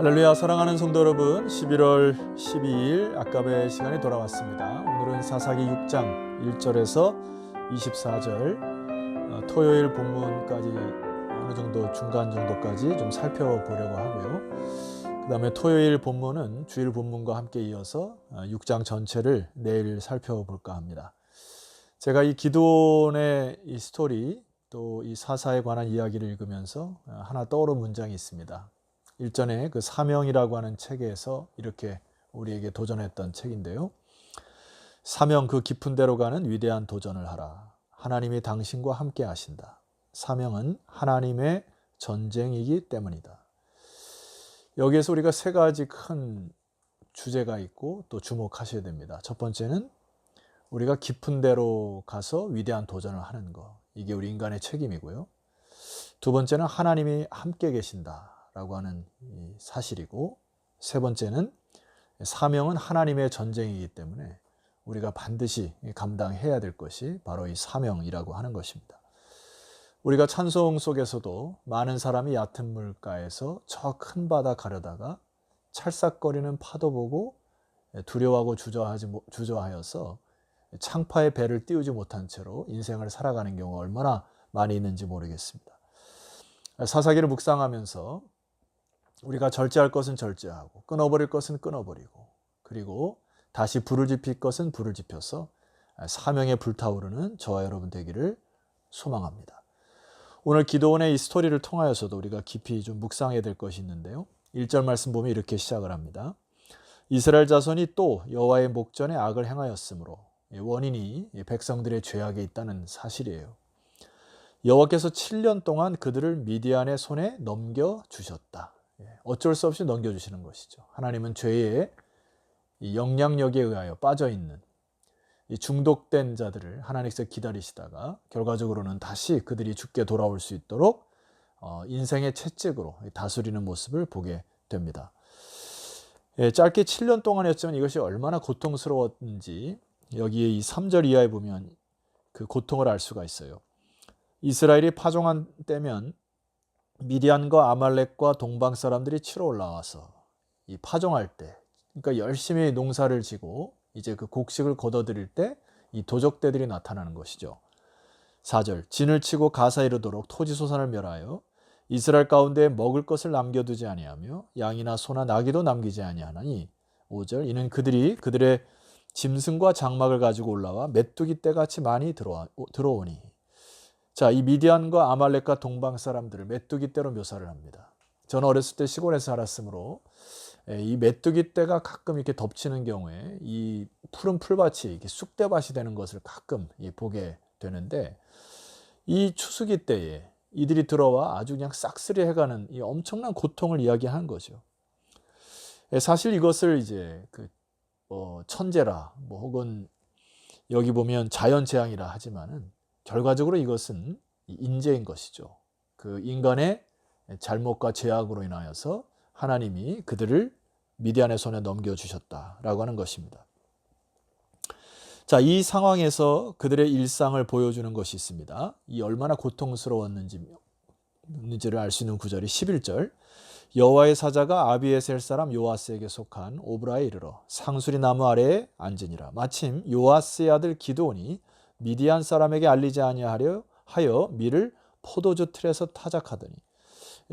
할렐루야. 사랑하는 성도 여러분, 11월 12일 아까의 시간이 돌아왔습니다. 오늘은 사사기 6장 1절에서 24절 토요일 본문까지 어느 정도 중간 정도까지 좀 살펴보려고 하고요. 그 다음에 토요일 본문은 주일 본문과 함께 이어서 6장 전체를 내일 살펴볼까 합니다. 제가 이 기드온의 이 스토리 또 이 사사에 관한 이야기를 읽으면서 하나 떠오른 문장이 있습니다. 일전에 그 사명이라고 하는 책에서 이렇게 우리에게 도전했던 책인데요. 사명 그 깊은 데로 가는 위대한 도전을 하라. 하나님이 당신과 함께 하신다. 사명은 하나님의 전쟁이기 때문이다. 여기에서 우리가 세 가지 큰 주제가 있고 또 주목하셔야 됩니다. 첫 번째는 우리가 깊은 데로 가서 위대한 도전을 하는 것. 이게 우리 인간의 책임이고요. 두 번째는 하나님이 함께 계신다 라고 하는 사실이고, 세 번째는 사명은 하나님의 전쟁이기 때문에 우리가 반드시 감당해야 될 것이 바로 이 사명이라고 하는 것입니다. 우리가 찬송 속에서도 많은 사람이 얕은 물가에서 저 큰 바다 가려다가 찰싹거리는 파도 보고 두려워하고 주저하여서 창파의 배를 띄우지 못한 채로 인생을 살아가는 경우가 얼마나 많이 있는지 모르겠습니다. 사사기를 묵상하면서 우리가 절제할 것은 절제하고 끊어버릴 것은 끊어버리고, 그리고 다시 불을 지필 것은 불을 지펴서 사명에 불타오르는 저와 여러분 되기를 소망합니다. 오늘 기드온의 이 스토리를 통하여서도 우리가 깊이 좀 묵상해야 될 것이 있는데요. 1절 말씀 보면 이렇게 시작을 합니다. 이스라엘 자손이 또 여호와의 목전에 악을 행하였으므로, 원인이 백성들의 죄악에 있다는 사실이에요. 여호와께서 7년 동안 그들을 미디안의 손에 넘겨주셨다. 어쩔 수 없이 넘겨주시는 것이죠. 하나님은 죄의 영향력에 의하여 빠져있는 이 중독된 자들을 하나님께서 기다리시다가 결과적으로는 다시 그들이 죽게 돌아올 수 있도록 인생의 채찍으로 다스리는 모습을 보게 됩니다. 짧게 7년 동안이었지만 이것이 얼마나 고통스러웠는지 여기에 이 3절 이하에 보면 그 고통을 알 수가 있어요. 이스라엘이 파종한 때면 미디안과 아말렉과 동방 사람들이 치러 올라와서 이 파종할 때, 그러니까 열심히 농사를 지고 이제 그 곡식을 거둬들일 때 이 도적대들이 나타나는 것이죠. 4절 진을 치고 가사 이르도록 토지 소산을 멸하여 이스라엘 가운데 먹을 것을 남겨두지 아니하며 양이나 소나 나귀도 남기지 아니하나니, 5절 이는 그들이 그들의 짐승과 장막을 가지고 올라와 메뚜기 떼같이 많이 들어오니. 자, 이 미디안과 아말렉과 동방 사람들을 메뚜기 떼로 묘사를 합니다. 저는 어렸을 때 시골에서 살았으므로 이 메뚜기 떼가 가끔 이렇게 덮치는 경우에 이 푸른 풀밭이 이렇게 쑥대밭이 되는 것을 가끔 보게 되는데, 이 추수기 때에 이들이 들어와 아주 그냥 싹쓸이 해가는 이 엄청난 고통을 이야기하는 거죠. 사실 이것을 이제 천재라 혹은 여기 보면 자연재앙이라 하지만은 결과적으로 이것은 인재인 것이죠. 그 인간의 잘못과 죄악으로 인하여서 하나님이 그들을 미디안의 손에 넘겨주셨다라고 하는 것입니다. 자, 이 상황에서 그들의 일상을 보여주는 것이 있습니다. 이 얼마나 고통스러웠는지를 알 수 있는 구절이 11절. 여호와의 사자가 아비에셀 사람 요아스에게 속한 오브라에 이르러 상수리 나무 아래에 앉으니라. 마침 요아스의 아들 기드온이 미디안 사람에게 알리지 아니하려 하여 밀을 포도주 틀에서 타작하더니.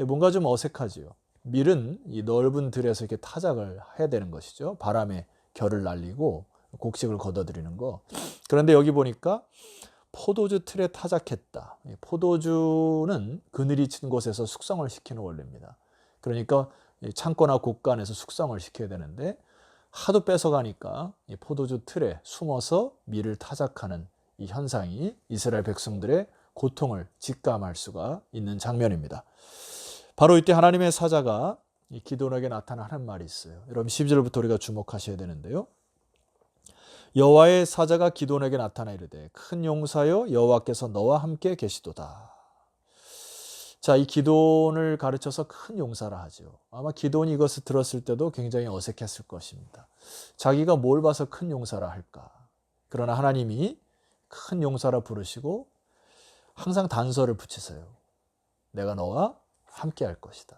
뭔가 좀 어색하지요. 밀은 이 넓은 들에서 이렇게 타작을 해야 되는 것이죠. 바람에 결을 날리고 곡식을 걷어들이는 거. 그런데 여기 보니까 포도주 틀에 타작했다. 포도주는 그늘이 친 곳에서 숙성을 시키는 원리입니다. 그러니까 창고나 곳간에서 숙성을 시켜야 되는데 하도 뺏어가니까 이 포도주 틀에 숨어서 밀을 타작하는 이 현상이 이스라엘 백성들의 고통을 직감할 수가 있는 장면입니다. 바로 이때 하나님의 사자가 이 기드온에게 나타나는 말이 있어요. 여러분 12절부터 우리가 주목하셔야 되는데요. 여호와의 사자가 기드온에게 나타나 이르되 큰 용사여 여호와께서 너와 함께 계시도다. 자, 이 기드온을 가르쳐서 큰 용사라 하죠. 아마 기드온이 이것을 들었을 때도 굉장히 어색했을 것입니다. 자기가 뭘 봐서 큰 용사라 할까? 그러나 하나님이 큰 용사라 부르시고 항상 단서를 붙이세요. 내가 너와 함께 할 것이다.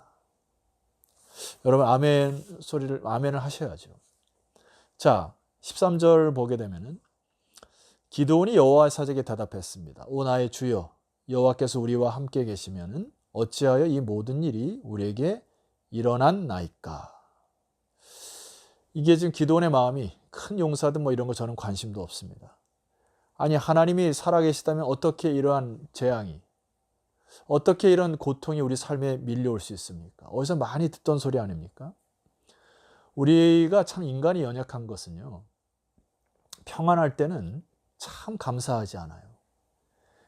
여러분 아멘을 하셔야죠. 자, 13절 보게 되면은 기드온이 여호와의 사자에게 대답했습니다. 오 나의 주여, 여호와께서 우리와 함께 계시면은 어찌하여 이 모든 일이 우리에게 일어났나이까? 이게 지금 기드온의 마음이 큰 용사든 뭐 이런 거 저는 관심도 없습니다. 아니, 하나님이 살아계시다면 어떻게 이러한 재앙이, 어떻게 이런 고통이 우리 삶에 밀려올 수 있습니까? 어디서 많이 듣던 소리 아닙니까? 우리가 참 인간이 연약한 것은요, 평안할 때는 참 감사하지 않아요.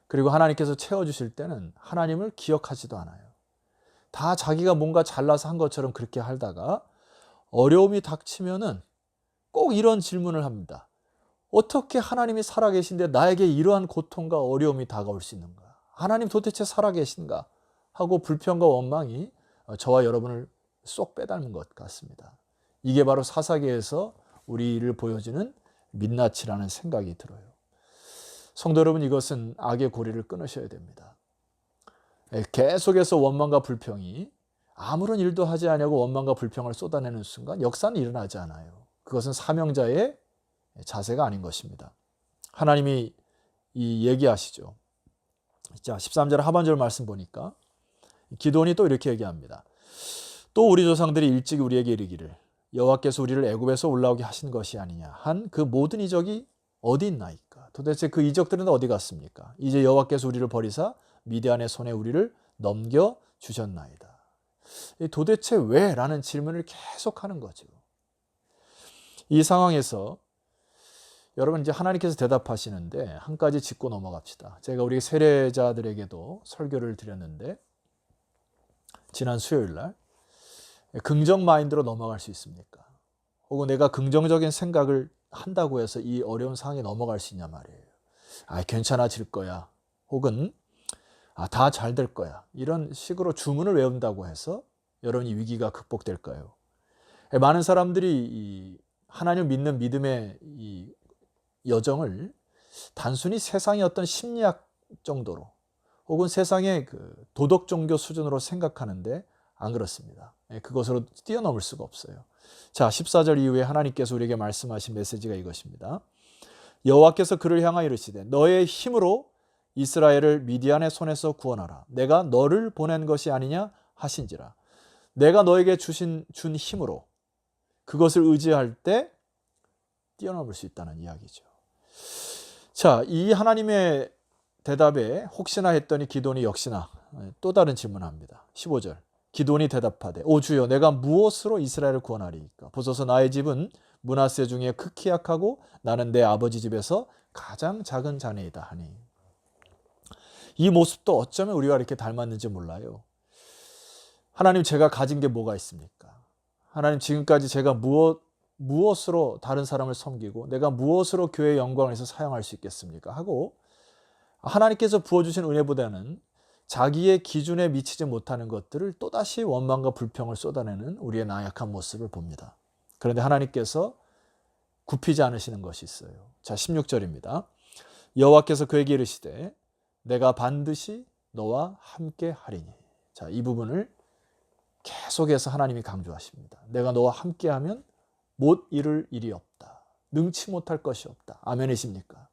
그리고 하나님께서 채워주실 때는 하나님을 기억하지도 않아요. 다 자기가 뭔가 잘나서 한 것처럼 그렇게 하다가 어려움이 닥치면은 꼭 이런 질문을 합니다. 어떻게 하나님이 살아계신데 나에게 이러한 고통과 어려움이 다가올 수 있는가? 하나님 도대체 살아계신가? 하고 불평과 원망이 저와 여러분을 쏙 빼닮은 것 같습니다. 이게 바로 사사기에서 우리를 보여주는 민낯이라는 생각이 들어요. 성도 여러분, 이것은 악의 고리를 끊으셔야 됩니다. 계속해서 원망과 불평이 아무런 일도 하지 않냐고 원망과 불평을 쏟아내는 순간 역사는 일어나지 않아요. 그것은 사명자의 자세가 아닌 것입니다. 하나님이 얘기하시죠. 자, 13절 하반절 말씀 보니까 기드온이 또 이렇게 얘기합니다. 또 우리 조상들이 일찍 우리에게 이르기를 여호와께서 우리를 애굽에서 올라오게 하신 것이 아니냐 한 그 모든 이적이 어디 있나이까? 도대체 그 이적들은 어디 갔습니까? 이제 여호와께서 우리를 버리사 미디안의 손에 우리를 넘겨 주셨나이다. 도대체 왜? 라는 질문을 계속하는 거죠. 이 상황에서 여러분 이제 하나님께서 대답하시는데 한 가지 짚고 넘어갑시다. 제가 우리 세례자들에게도 설교를 드렸는데 지난 수요일 날 긍정 마인드로 넘어갈 수 있습니까? 혹은 내가 긍정적인 생각을 한다고 해서 이 어려운 상황에 넘어갈 수 있냐 말이에요. 괜찮아질 거야. 혹은 다 잘 될 거야. 이런 식으로 주문을 외운다고 해서 여러분이 위기가 극복될까요? 많은 사람들이 하나님을 믿는 믿음의 이 여정을 단순히 세상의 어떤 심리학 정도로 혹은 세상의 그 도덕 종교 수준으로 생각하는데 안 그렇습니다. 그것으로 뛰어넘을 수가 없어요. 자, 14절 이후에 하나님께서 우리에게 말씀하신 메시지가 이것입니다. 여호와께서 그를 향하여 이르시되 너의 힘으로 이스라엘을 미디안의 손에서 구원하라. 내가 너를 보낸 것이 아니냐 하신지라. 내가 너에게 준 힘으로 그것을 의지할 때 뛰어넘을 수 있다는 이야기죠. 자, 이 하나님의 대답에 혹시나 했더니 기드온이 역시나 또 다른 질문을 합니다. 15절. 기드온이 대답하되 오 주여 내가 무엇으로 이스라엘을 구원하리이까? 보소서 나의 집은 므낫세 중에 극히 약하고 나는 내 아버지 집에서 가장 작은 자네이다 하니. 이 모습도 어쩌면 우리와 이렇게 닮았는지 몰라요. 하나님, 제가 가진 게 뭐가 있습니까? 하나님, 지금까지 제가 무엇으로 다른 사람을 섬기고 내가 무엇으로 교회의 영광을 해서 사용할 수 있겠습니까? 하고 하나님께서 부어주신 은혜보다는 자기의 기준에 미치지 못하는 것들을 또다시 원망과 불평을 쏟아내는 우리의 나약한 모습을 봅니다. 그런데 하나님께서 굽히지 않으시는 것이 있어요. 자, 16절입니다. 여호와께서 그에게 이르시되 내가 반드시 너와 함께 하리니. 자, 이 부분을 계속해서 하나님이 강조하십니다. 내가 너와 함께하면 못 이룰 일이 없다. 능치 못할 것이 없다. 아멘이십니까?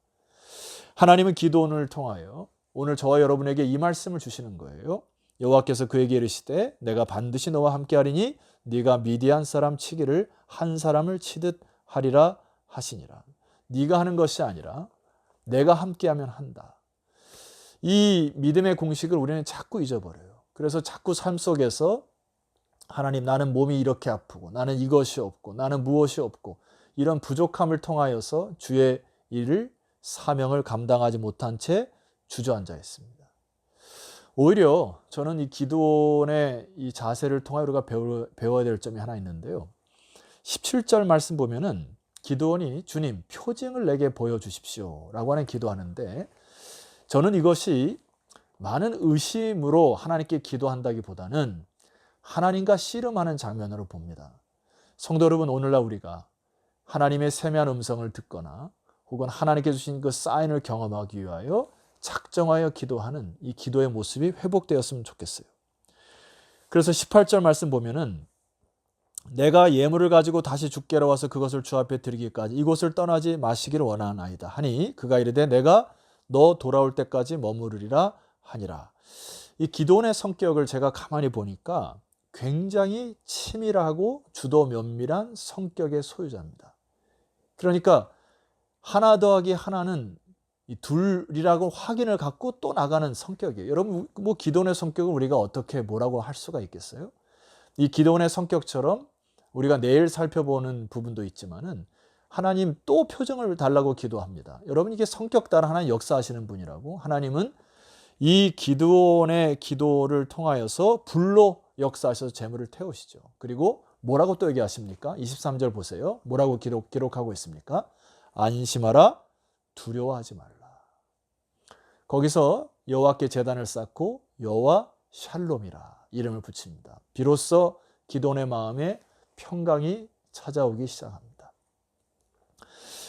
하나님은 기드온을 통하여 오늘 저와 여러분에게 이 말씀을 주시는 거예요. 여호와께서 그에게 이르시되 내가 반드시 너와 함께하리니 네가 미디안 사람 치기를 한 사람을 치듯 하리라 하시니라. 네가 하는 것이 아니라 내가 함께하면 한다. 이 믿음의 공식을 우리는 자꾸 잊어버려요. 그래서 자꾸 삶 속에서 하나님, 나는 몸이 이렇게 아프고 나는 이것이 없고 나는 무엇이 없고 이런 부족함을 통하여서 주의 일을 사명을 감당하지 못한 채 주저앉아 있습니다. 오히려 저는 이 기드온의 이 자세를 통하여 우리가 배워야 될 점이 하나 있는데요. 17절 말씀 보면은 기드온이 주님 표징을 내게 보여주십시오 라고 하는 기도하는데 저는 이것이 많은 의심으로 하나님께 기도한다기보다는 하나님과 씨름하는 장면으로 봅니다. 성도 여러분, 오늘날 우리가 하나님의 세미한 음성을 듣거나 혹은 하나님께 주신 그 사인을 경험하기 위하여 작정하여 기도하는 이 기도의 모습이 회복되었으면 좋겠어요. 그래서 18절 말씀 보면은 내가 예물을 가지고 다시 주께로 와서 그것을 주 앞에 드리기까지 이곳을 떠나지 마시기를 원하나이다 하니 그가 이르되 내가 너 돌아올 때까지 머무르리라 하니라. 이 기도원의 성격을 제가 가만히 보니까 굉장히 치밀하고 주도 면밀한 성격의 소유자입니다. 그러니까 하나 더하기 하나는 이 둘이라고 확인을 갖고 또 나가는 성격이에요. 여러분 뭐 기도원의 성격을 우리가 어떻게 뭐라고 할 수가 있겠어요? 이 기도원의 성격처럼 우리가 내일 살펴보는 부분도 있지만은 하나님 또 표정을 달라고 기도합니다. 여러분 이게 성격 따라 하나님 역사하시는 분이라고. 하나님은 이 기도원의 기도를 통하여서 불로 역사하셔서 재물을 태우시죠. 그리고 뭐라고 또 얘기하십니까? 23절 보세요. 뭐라고 기록하고 있습니까? 안심하라, 두려워하지 말라. 거기서 여호와께 제단을 쌓고 여호와 샬롬이라 이름을 붙입니다. 비로소 기도원의 마음에 평강이 찾아오기 시작합니다.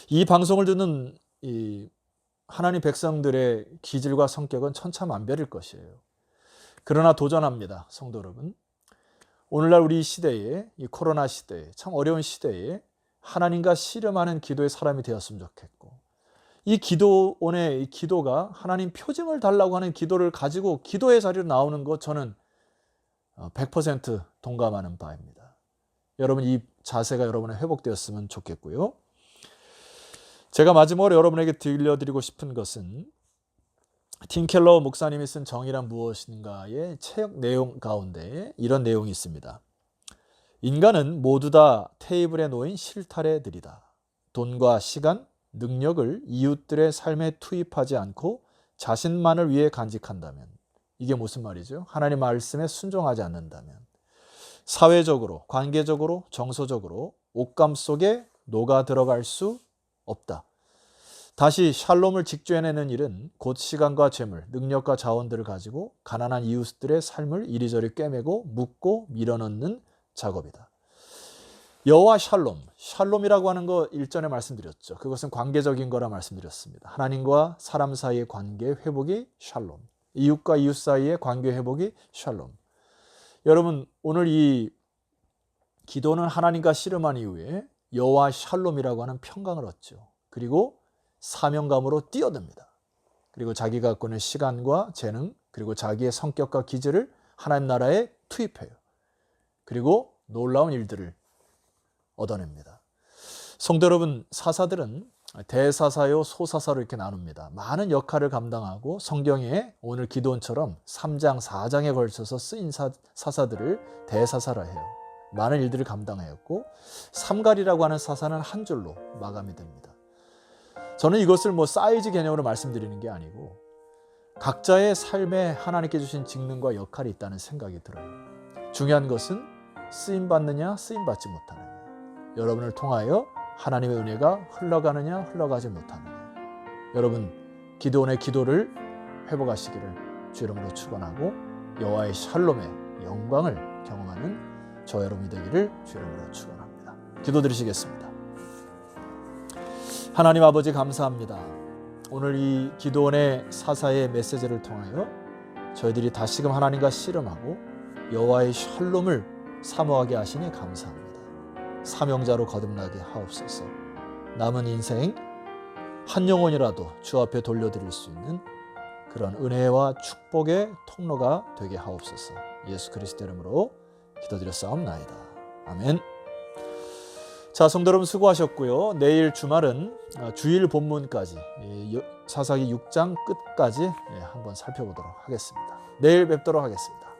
이 방송을 듣는 이 하나님 백성들의 기질과 성격은 천차만별일 것이에요. 그러나 도전합니다. 성도 여러분. 오늘날 우리 시대에 이 코로나 시대에 참 어려운 시대에 하나님과 씨름하는 기도의 사람이 되었으면 좋겠고 이 기도원의 기도가 하나님 표징을 달라고 하는 기도를 가지고 기도의 자리로 나오는 것 저는 100% 동감하는 바입니다. 여러분 이 자세가 여러분의 회복되었으면 좋겠고요. 제가 마지막으로 여러분에게 들려드리고 싶은 것은 팀 켈러 목사님이 쓴 정의란 무엇인가의 책 내용 가운데 이런 내용이 있습니다. 인간은 모두 다 테이블에 놓인 실타래들이다. 돈과 시간, 능력을 이웃들의 삶에 투입하지 않고 자신만을 위해 간직한다면 이게 무슨 말이죠? 하나님 말씀에 순종하지 않는다면 사회적으로, 관계적으로, 정서적으로 옷감 속에 녹아 들어갈 수 없다. 다시 샬롬을 직조해내는 일은 곧 시간과 재물, 능력과 자원들을 가지고 가난한 이웃들의 삶을 이리저리 꿰매고 묶고 밀어넣는 작업이다. 여호와 샬롬, 샬롬이라고 하는 거 일전에 말씀드렸죠. 그것은 관계적인 거라 말씀드렸습니다. 하나님과 사람 사이의 관계 회복이 샬롬, 이웃과 이웃 사이의 관계 회복이 샬롬. 여러분 오늘 이 기도는 하나님과 씨름한 이후에 여호와 샬롬이라고 하는 평강을 얻죠. 그리고 사명감으로 뛰어듭니다. 그리고 자기가 갖고 있는 시간과 재능 그리고 자기의 성격과 기질을 하나님 나라에 투입해요. 그리고 놀라운 일들을 얻어냅니다. 성도 여러분, 사사들은 대사사요 소사사로 이렇게 나눕니다. 많은 역할을 감당하고 성경에 오늘 기도원처럼 3장 4장에 걸쳐서 쓰인 사사들을 대사사라 해요. 많은 일들을 감당하였고 삼갈이라고 하는 사사는 한 줄로 마감이 됩니다. 저는 이것을 뭐 사이즈 개념으로 말씀드리는 게 아니고 각자의 삶에 하나님께 주신 직능과 역할이 있다는 생각이 들어요. 중요한 것은 쓰임받느냐 쓰임받지 못하느냐, 여러분을 통하여 하나님의 은혜가 흘러가느냐 흘러가지 못하느냐. 여러분 기도원의 기도를 회복하시기를 주 이름으로 축원하고 여호와의 샬롬의 영광을 경험하는 저 여러분이 되기를 주 이름으로 축원합니다. 기도드리시겠습니다. 하나님 아버지 감사합니다. 오늘 이 기도원의 사사의 메시지를 통하여 저희들이 다시금 하나님과 씨름하고 여호와의 샬롬을 사모하게 하시니 감사합니다. 사명자로 거듭나게 하옵소서. 남은 인생 한 영혼이라도 주 앞에 돌려드릴 수 있는 그런 은혜와 축복의 통로가 되게 하옵소서. 예수 그리스도 이름으로 기도드렸사옵나이다. 아멘. 자, 성도 여러분 수고하셨고요. 내일 주말은 주일 본문까지 사사기 6장 끝까지 한번 살펴보도록 하겠습니다. 내일 뵙도록 하겠습니다.